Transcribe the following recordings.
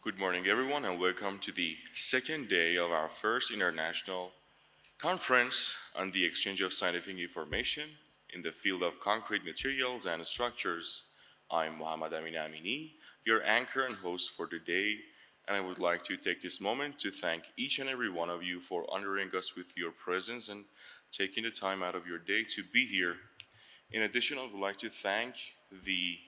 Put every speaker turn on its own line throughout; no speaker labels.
Good morning, everyone, and welcome to the second day of our first international conference on the exchange of scientific information in the field of concrete materials and structures. I'm Mohammad Amin Amini, your anchor and host for today, and I would like to take this moment to thank each and every one of you for honoring us with your presence and taking the time out of your day to be here. In addition, I would like to thank the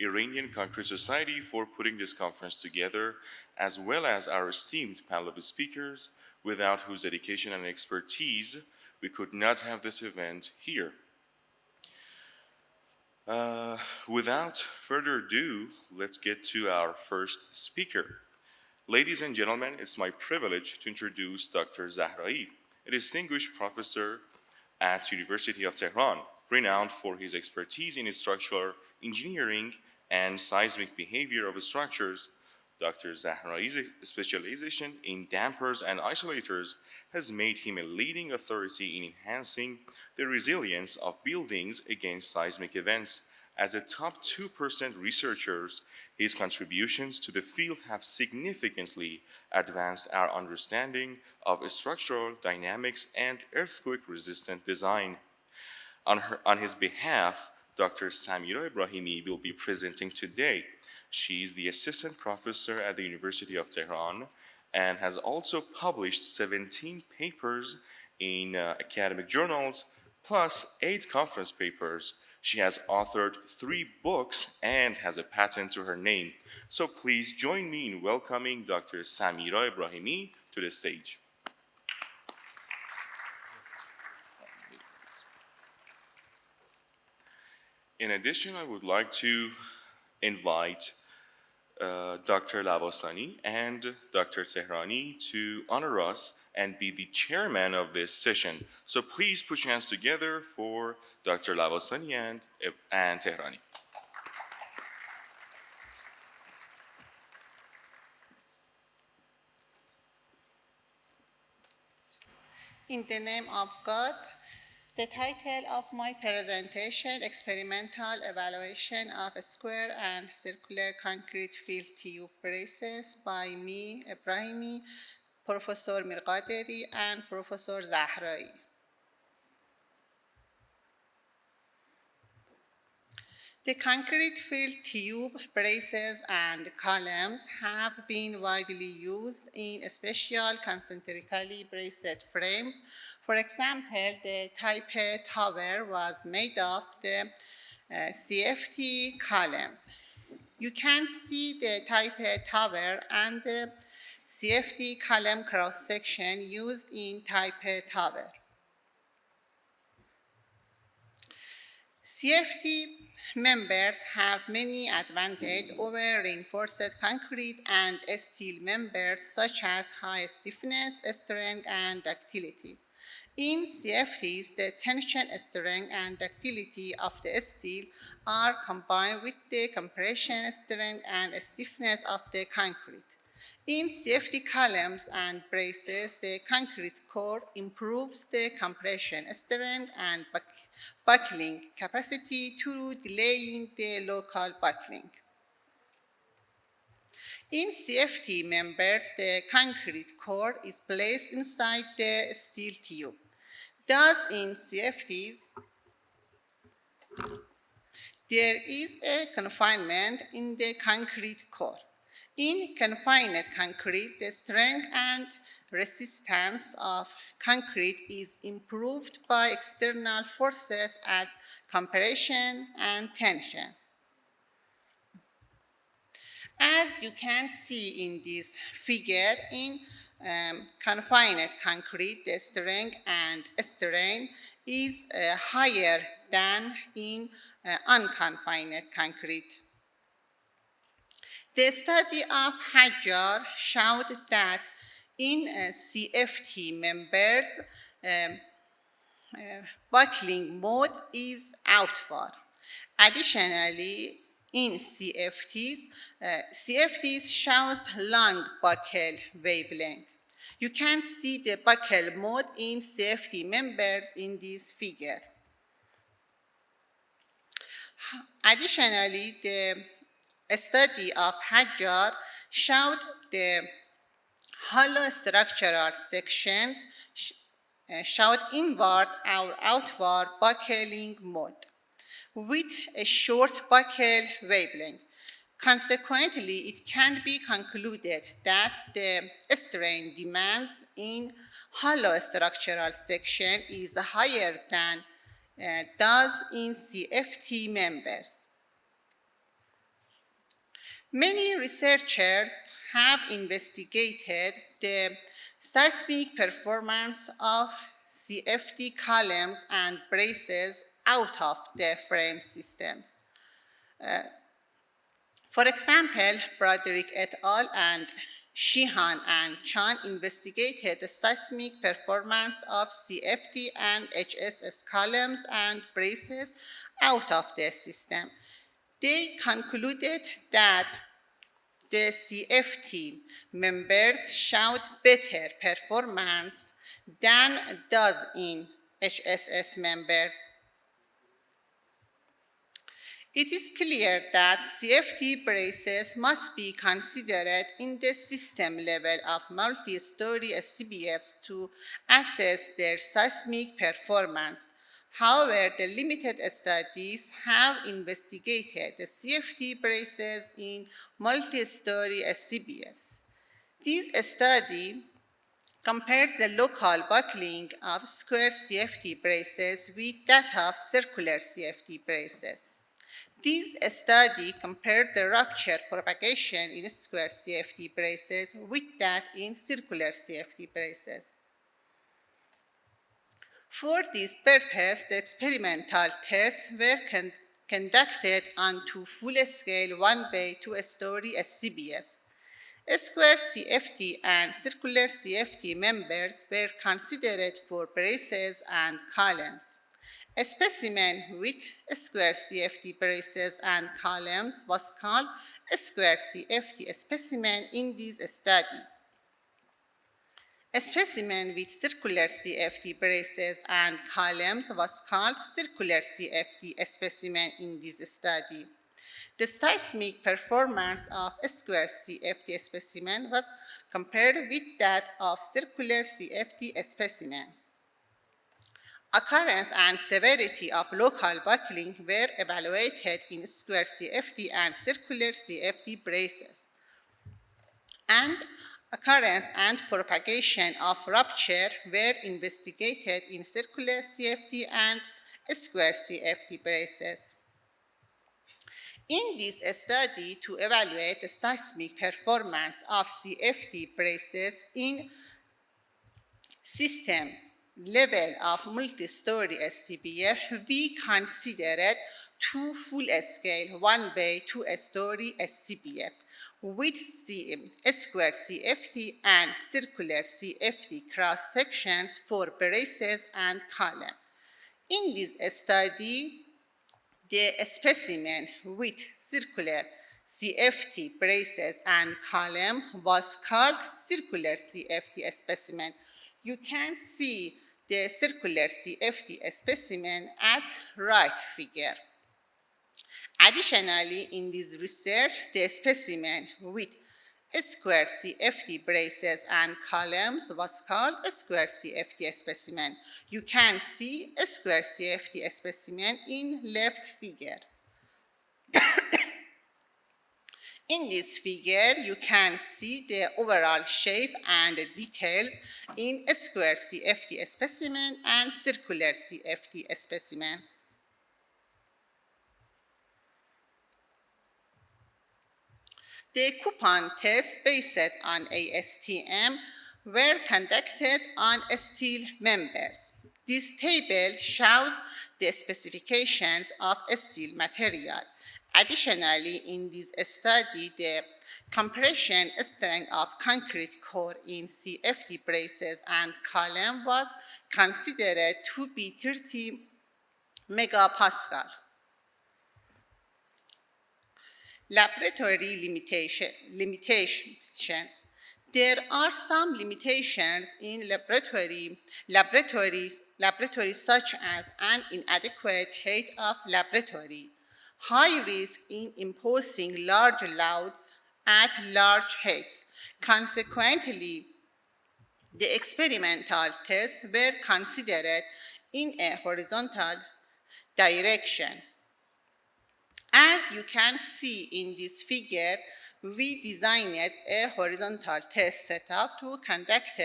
Iranian Concrete Society for putting this conference together, as well as our esteemed panel of speakers, without whose dedication and expertise we could not have this event here. Without further ado, let's get to our first speaker. Ladies and gentlemen, it's my privilege to introduce Dr. Zahraie, a distinguished professor at University of Tehran, renowned for his expertise in structural engineering and seismic behavior of structures. Dr. Zahraie's specialization in dampers and isolators has made him a leading authority in enhancing the resilience of buildings against seismic events. As a top 2% researcher, his contributions to the field have significantly advanced our understanding of structural dynamics and earthquake-resistant design. On his behalf, Dr. Samira Ebrahimi will be presenting today. She is the assistant professor at the University of Tehran and has also published 17 papers in academic journals, plus 8 conference papers. She has authored 3 books and has a patent to her name. So please join me in welcoming Dr. Samira Ebrahimi to the stage. In addition, I would like to invite Dr. Lavasani and Dr. Tehrani to honor us and be the chairman of this session. So please put your hands together for Dr. Lavasani and Tehrani.
In the name of God, the title of my presentation, Experimental Evaluation of Square and Circular Concrete Field Tube Braces by me, Ebrahimi, Professor Mirqaderi, and Professor Zahraie. The concrete field tube braces and columns have been widely used in special concentrically braced frames. For example, the type tower was made of the CFT columns. You can see the type tower and the CFT column cross-section used in type tower. CFT members have many advantages over reinforced concrete and steel members, such as high stiffness, strength, and ductility. In CFTs, the tension strength and ductility of the steel are combined with the compression strength and stiffness of the concrete. In CFT columns and braces, the concrete core improves the compression strength and buckling capacity through delaying the local buckling. In CFT members, the concrete core is placed inside the steel tube. Thus, in CFTs, there is a confinement in the concrete core. In confined concrete, the strength and resistance of concrete is improved by external forces as compression and tension. As you can see in this figure, in confined concrete, the strength and strain is higher than in unconfined concrete. The study of Hajar showed that in CFT members, buckling mode is outward. Additionally, in CFTs shows long buckle wavelength. You can see the buckle mode in CFT members in this figure. Additionally, the study of Hajar showed the hollow structural sections showed inward or outward buckling mode with a short buckle wavelength. Consequently, it can be concluded that the strain demands in hollow structural section is higher than does in CFT members. Many researchers have investigated the seismic performance of CFT columns and braces out of the frame systems. For example, Broderick et al. And Sheehan and Chan investigated the seismic performance of CFT and HSS columns and braces out of the system. They concluded that the CFT members showed better performance than does in HSS members. It is clear that CFT braces must be considered in the system level of multi-story SCBFs to assess their seismic performance. However, the limited studies have investigated the CFT braces in multi-story SCBFs. This study compared the local buckling of square CFT braces with that of circular CFT braces. This study compared the rupture propagation in square CFT braces with that in circular CFT braces. For this purpose, the experimental tests were conducted on two full-scale 1-by-2-story SCBFs. Square CFT and circular CFT members were considered for braces and columns. A specimen with square CFT braces and columns was called a square CFT specimen in this study. A specimen with circular CFT braces and columns was called circular CFT specimen in this study. The seismic performance of a square CFT specimen was compared with that of circular CFT specimen. Occurrence and severity of local buckling were evaluated in square CFT and circular CFT braces. And occurrence and propagation of rupture were investigated in circular CFT and square CFT braces. In this study, to evaluate the seismic performance of CFT braces in system level of multi-story SCBF, we considered two full-scale 1-by-2-story SCBFs with square CFT and circular CFT cross-sections for braces and column. In this study, the specimen with circular CFT braces and column was called circular CFT specimen. You can see the circular CFT specimen at right figure. Additionally, in this research, the specimen with square CFT braces and columns was called a square CFT specimen. You can see a square CFT specimen in left figure. In this figure, you can see the overall shape and details in a square CFT specimen and circular CFT specimen. The coupon tests based on ASTM were conducted on steel members. This table shows the specifications of steel material. Additionally, in this study, the compression strength of concrete core in CFT braces and column was considered to be 30 megapascal. Laboratory limitations. There are some limitations in laboratories such as an inadequate height of laboratory, high risk in imposing large loads, at large heights. Consequently, the experimental tests were considered in a horizontal direction. As you can see in this figure, we designed a horizontal test setup to conduct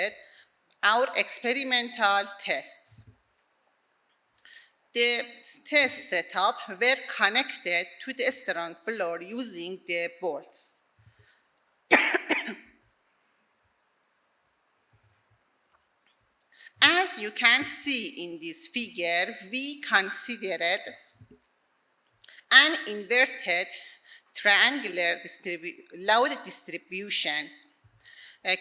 our experimental tests. The test setup were connected to the strong floor using the bolts. As you can see in this figure, we considered an inverted triangular load distributions.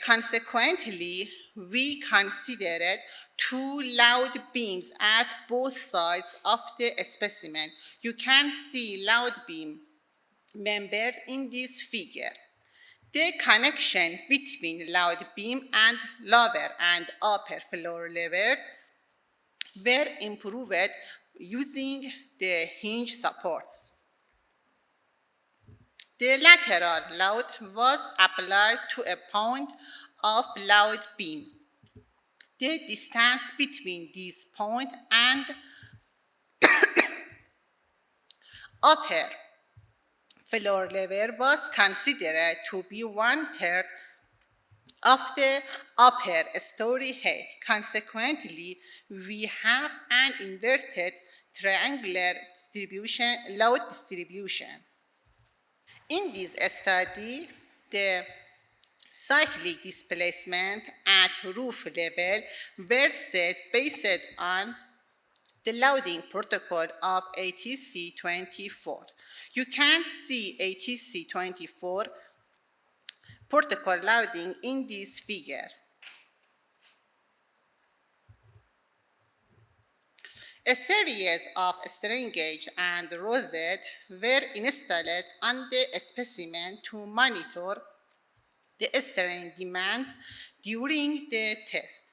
Consequently, we considered two loud beams at both sides of the specimen. You can see loud beam members in this figure. The connection between loud beam and lower and upper floor levels were improved using the hinge supports. The lateral load was applied to a point of loud beam. The distance between this point and upper floor level was considered to be 1/3 of the upper story height. Consequently, we have an inverted triangular load distribution. In this study, the cyclic displacement at roof level were set based on the loading protocol of ATC-24. You can see ATC-24 protocol loading in this figure. A series of strain gauge and rosette were installed on the specimen to monitor the strain demands during the test.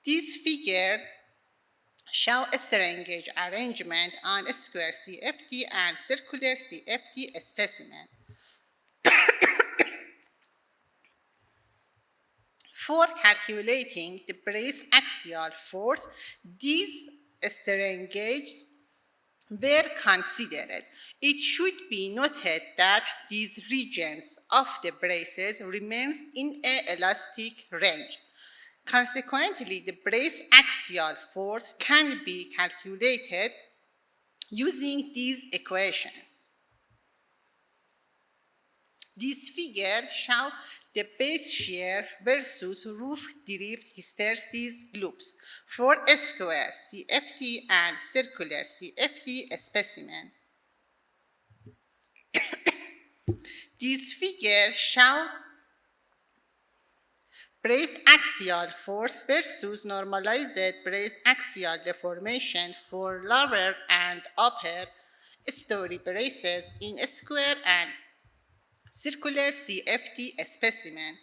These figures show strain gauge arrangement on a square CFT and circular CFT specimen. For calculating the brace axial force, these strain gauges were considered. It should be noted that these regions of the braces remains in an elastic range. Consequently, the brace axial force can be calculated using these equations. This figure shows the base shear versus roof drift hysteresis loops for a square CFT and circular CFT specimen. This figure shows brace axial force versus normalized brace axial deformation for lower and upper story braces in a square and circular CFT specimen.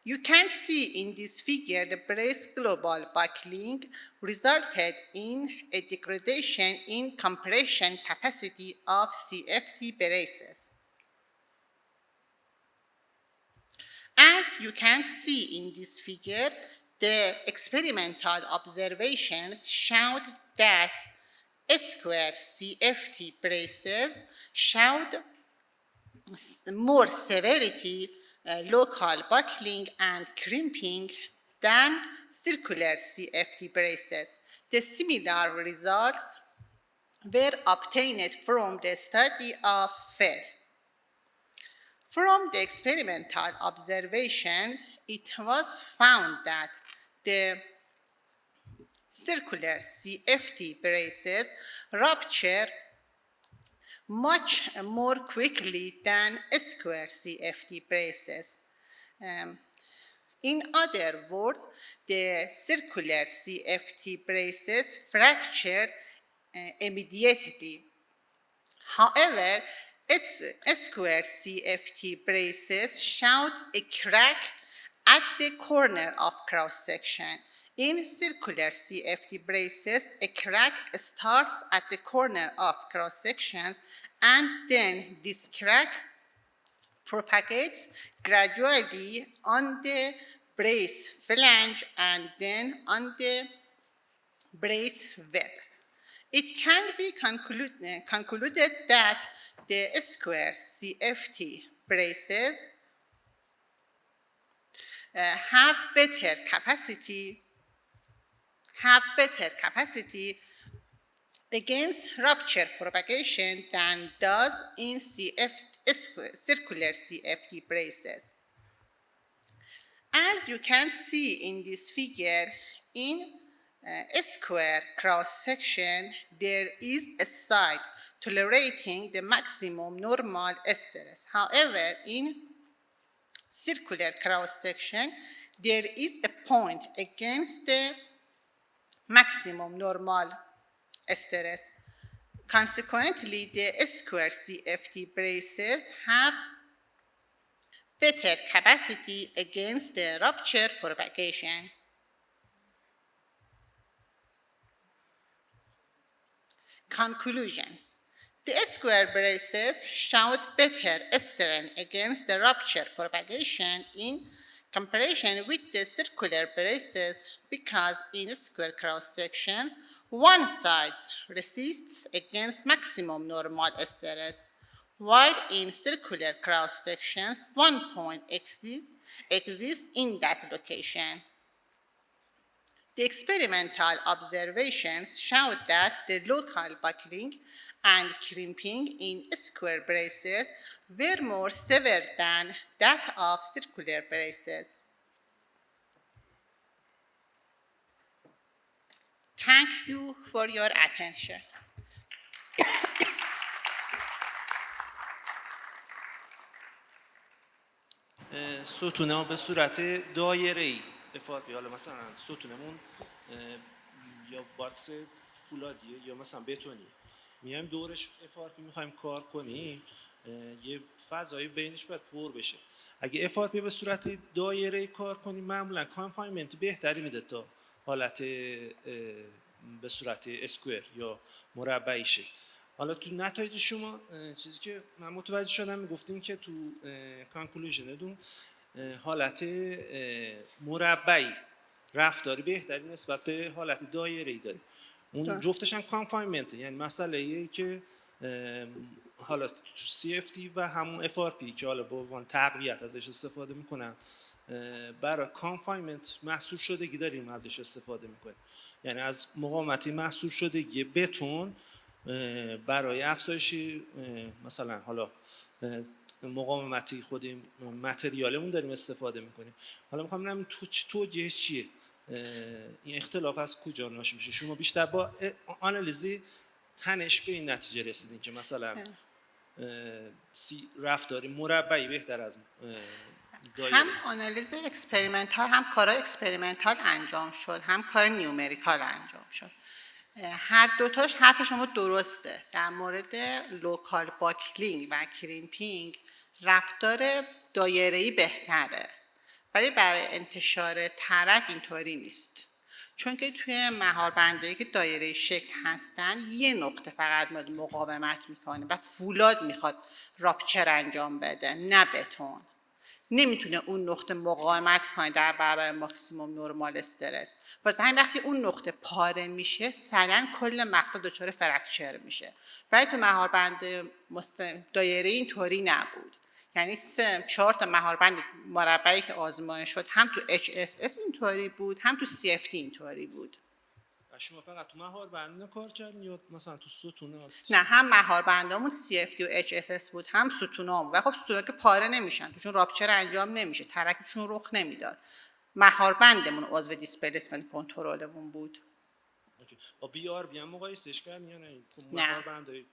You can see in this figure the brace global buckling resulted in a degradation in compression capacity of CFT braces. As you can see in this figure, the experimental observations showed that square CFT braces showed more severity, local buckling and crimping than circular CFT braces. The similar results were obtained from the study of Fell. From the experimental observations, it was found that the circular CFT braces rupture much more quickly than square CFT braces. In other words, the circular CFT braces fractured immediately. However, square CFT braces showed a crack at the corner of cross-section. In circular CFT braces, a crack starts at the corner of cross-sections and then this crack propagates gradually on the brace flange and then on the brace web. It can be concluded that the square CFT braces have better capacity against rupture propagation than does in circular CFT braces. As you can see in this figure, in a square cross-section, there is a side tolerating the maximum normal stress. However, in circular cross-section, there is a point against the maximum normal stress. Consequently, the square CFT braces have better capacity against the rupture propagation. Conclusions. The square braces showed better strength against the rupture propagation in comparison with the circular braces because in square cross-sections, one side resists against maximum normal stress, while in circular cross-sections, one point exists in that location. The experimental observations showed that the local buckling and crimping in square braces were more severe than that of circular braces. Thank you for your attention.
ستونه به صورت دایره‌ای افاده، حالا مثلا ستونمون یا باکس فولادیه یا مثلا بتونی میایم دورش افاده میخوایم کار کنیم، یه فضایی بینش باید پر بشه. اگه افاده به صورت دایره‌ای کار کنیم معمولا کانفاینمنت بهتری میده تا حالت به صورت اسکوئر یا مربعی شه. حالا تو نتایج شما چیزی که من متوجه شدم میگفتیم که تو کانکلوژنتون حالت مربعی رفتاری بهتری نسبت به حالت دایره‌ای داره. اون جفتش هم کانفاینمنت، یعنی مسئله‌ایه که حالا تو CFT و همون FRP که حالا با عنوان تقویت ازش استفاده میکنن برای کانفاینمنت محصول شدگی داریم ازش استفاده میکنیم. یعنی از مقاومتی محصول شدگی بتون برای افزایش مثلا حالا مقاومتی خود متریالمون داریم استفاده میکنیم. حالا میخوام ببینم توجیه چیه؟ این اختلاف از کجا ناشی میشه؟ شما بیشتر با آنالیزی تنش به این نتیجه رسیدین که مثلا رفتاری مربعی بهتر از دایره؟
هم آنالیز اکسپریمنتال، هم کارهای اکسپریمنتال انجام شد، هم کار نیومریکال انجام شد. هر دوتاش حرف شما درسته. در مورد لوکال باکلینگ و کریمپینگ رفتار دایره‌ای بهتره، ولی برای انتشار ترک اینطوری نیست. چون که توی مهاربندایی که دایره شکل هستن یه نقطه فقط مقاومت میکنه و فولاد میخواد راپچر انجام بده، نه بتون. نمیتونه اون نقطه مقاومت کنه در برابر ماکسیموم نورمال استرس. واسه همین وقتی اون نقطه پاره میشه سریعا کل مقطع دچار فرکچر میشه. ولی تو مهاربند دایره اینطوری نبود. یعنی 4 تا مهاربند مربعی که آزمایش شد هم تو HSS اینطوری بود، هم تو CFT اینطوری بود.
شما فقط تو مهاربند کار کردین یا مثلا تو ستونات؟
نه، هم مهاربندامون CFT و HSS بود، هم ستونام. و خب ستونا که پاره نمیشن، توشون راپچر انجام نمیشه، ترکشون رخ نمیداد. مهاربندمون عضو دیسپلیسمنت کنترلمون بود.
با BRB هم مقایسش کردین یا نه؟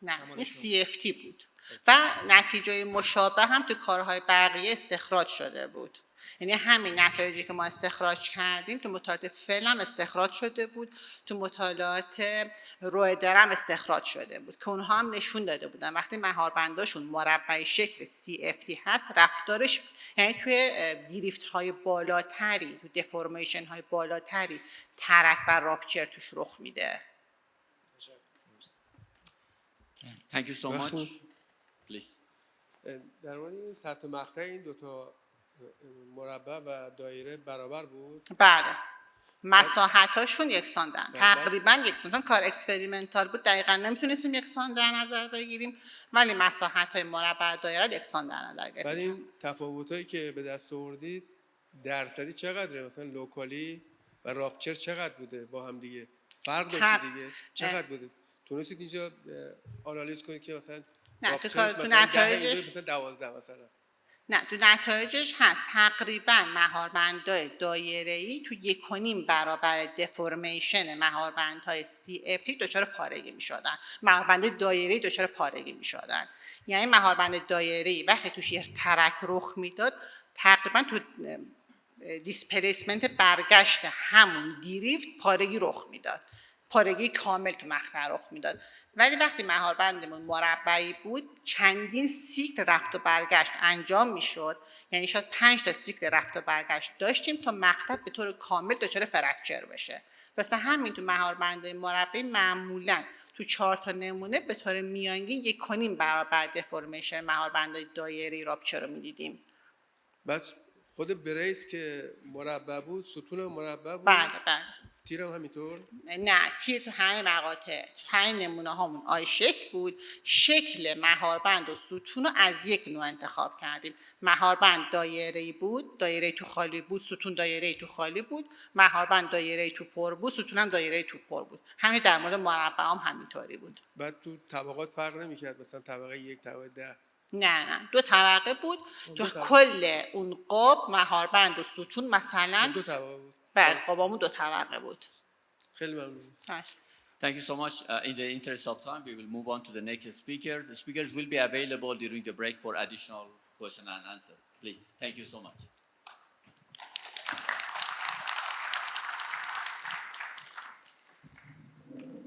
نه، این CFT بود. و نتیجه مشابه هم تو کارهای بقیه استخراج شده بود. یعنی همین نتایجی که ما استخراج کردیم تو مطالعات فعل هم استخراج شده بود، تو مطالعات رویدر هم استخراج شده بود که اونها هم نشون داده بودن وقتی مهاربنداشون مربع شکل CFT هست رفتارش، یعنی توی دیریفت های بالاتری، تو دفورمیشن های بالاتری ترک و راپچر توش رخ میده.
Thank you so much. Please.
در مورد این سطح مقطع این دوتا
مربع و دایره برابر بود.
بله، مساحتاشون یکساندن،
بله.
تقریبا یکساندن. کار اکسپریمنتال بود، دقیقا نمیتونستیم یکسان در نظر بگیریم، ولی مساحت‌های مربع دایره رو یکسان در نظر
بعد
گرفتیم.
این تفاوتایی که به دست آوردید درصدی چقدره؟ مثلا لوکالی و راپچر چقدر بوده با هم دیگه؟ فرق داشته دیگه؟ چقدر بوده؟ تونستید اینجا آنالیز کنید که مثلا
نه،
راپچرش
تو
مثلا 10
نتایجش
اینجا مثلا 12 مثلا؟
نه، تو نتایجش هست تقریبا مهاربندهای دایره‌ای تو 1.5 برابر دفرمیشن مهاربندهای CFT دچار پارگی می‌شدن. مهاربند دایره‌ای دچار پارگی می‌شدن. یعنی مهاربند دایره‌ای وقتی توش یه ترک رخ میداد، تقریبا تو دیسپلیسمنت برگشت همون دیریفت پارگی رخ میداد، پارگی کامل تو مقطع رخ میداد. ولی وقتی مهاربندمون مربعی بود، چندین سیکل رفت و برگشت انجام میشد، یعنی شاید 5 تا سیکل رفت و برگشت داشتیم تا مقطع به طور کامل دچار فرکچر بشه. واسه همین تو مهاربندهای مربعی معمولاً تو 4 تا نمونه به طور میانگین 1.5 برابر دفرمیشن مهاربندهای دایره‌ای راپچر رو میدیدیم.
بعد خود بریس که مربع بود، ستون مربع بود.
بله بله.
تیرم همینطور؟
نه، تیر تو همه مقاطع، تو 5 نمونه هامون آی شکل بود. شکل مهاربند و ستون رو از یک نوع انتخاب کردیم. مهاربند دایره‌ای بود، دایره تو خالی بود، ستون دایره تو خالی بود. مهاربند دایره تو پر بود، ستون هم دایره تو پر بود. همین در مورد مربع هم همینطوری بود.
بعد تو طبقات فرق نمی‌کرد، مثلا طبقه 1 طبقه 10؟
نه 2 طبقه بود. تو
طبقه.
کل اون قاب مهاربند و ستون مثلا
2 طبقه بود.
بله، قابامون 2 طبقه بود.
خیلی ممنون.
Thank you so much. In the interest of time, we will move on to the next speakers. The speakers will be available during the break for additional question and answer. Please. Thank you so much.